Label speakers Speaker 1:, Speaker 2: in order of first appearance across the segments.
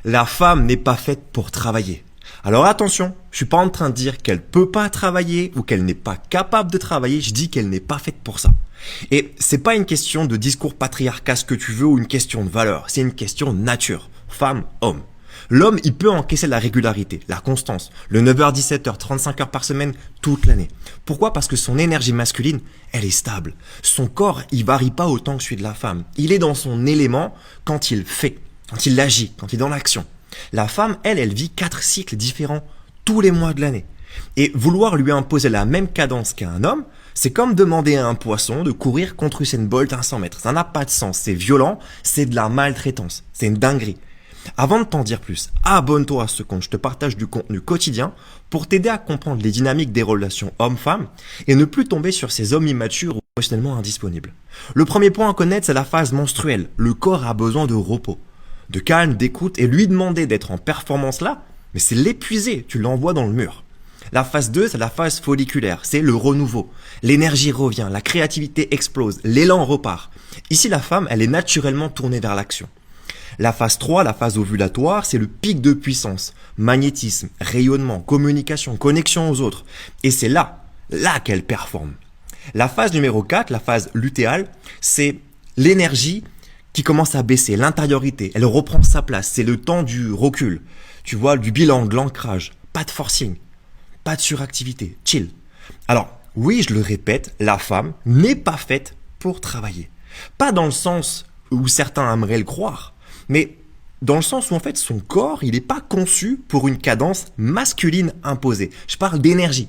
Speaker 1: La femme n'est pas faite pour travailler. Alors attention, je suis pas en train de dire qu'elle peut pas travailler ou qu'elle n'est pas capable de travailler, je dis qu'elle n'est pas faite pour ça. Et c'est pas une question de discours patriarcal ce que tu veux ou une question de valeur, c'est une question de nature. Femme, homme. L'homme, il peut encaisser la régularité, la constance, le 9h-17h, 35 heures par semaine, toute l'année. Pourquoi? Parce que son énergie masculine, elle est stable. Son corps, il varie pas autant que celui de la femme. Il est dans son élément quand il fait, quand il agit, quand il est dans l'action. La femme, elle vit 4 cycles différents tous les mois de l'année. Et vouloir lui imposer la même cadence qu'à un homme, c'est comme demander à un poisson de courir contre Usain Bolt à 100 mètres. Ça n'a pas de sens, c'est violent, c'est de la maltraitance, c'est une dinguerie. Avant de t'en dire plus, abonne-toi à ce compte, je te partage du contenu quotidien pour t'aider à comprendre les dynamiques des relations hommes-femmes et ne plus tomber sur ces hommes immatures ou émotionnellement indisponibles. Le premier point à connaître, c'est la phase menstruelle. Le corps a besoin de repos, de calme, d'écoute et lui demander d'être en performance là, mais c'est l'épuiser, tu l'envoies dans le mur. La phase 2, c'est la phase folliculaire, c'est le renouveau. L'énergie revient, la créativité explose, l'élan repart. Ici, la femme, elle est naturellement tournée vers l'action. La phase 3, la phase ovulatoire, c'est le pic de puissance, magnétisme, rayonnement, communication, connexion aux autres. Et c'est là qu'elle performe. La phase numéro 4, la phase lutéale, c'est l'énergie qui commence à baisser, l'intériorité, elle reprend sa place, c'est le temps du recul, tu vois, du bilan, de l'ancrage, pas de forcing, pas de suractivité, chill. Alors, oui, je le répète, la femme n'est pas faite pour travailler. Pas dans le sens où certains aimeraient le croire, mais dans le sens où en fait son corps, il n'est pas conçu pour une cadence masculine imposée. Je parle d'énergie.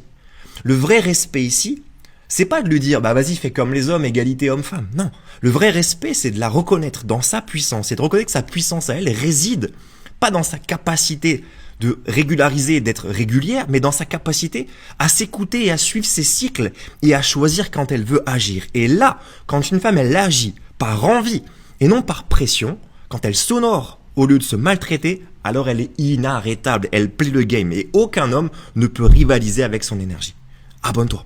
Speaker 1: Le vrai respect ici, c'est pas de lui dire bah vas-y fais comme les hommes, égalité homme-femme. Non, le vrai respect c'est de la reconnaître dans sa puissance et de reconnaître que sa puissance à elle réside pas dans sa capacité de régulariser et d'être régulière, mais dans sa capacité à s'écouter et à suivre ses cycles et à choisir quand elle veut agir. Et là, quand une femme elle agit par envie et non par pression, quand elle s'honore au lieu de se maltraiter, alors elle est inarrêtable, elle plie le game et aucun homme ne peut rivaliser avec son énergie. Abonne-toi.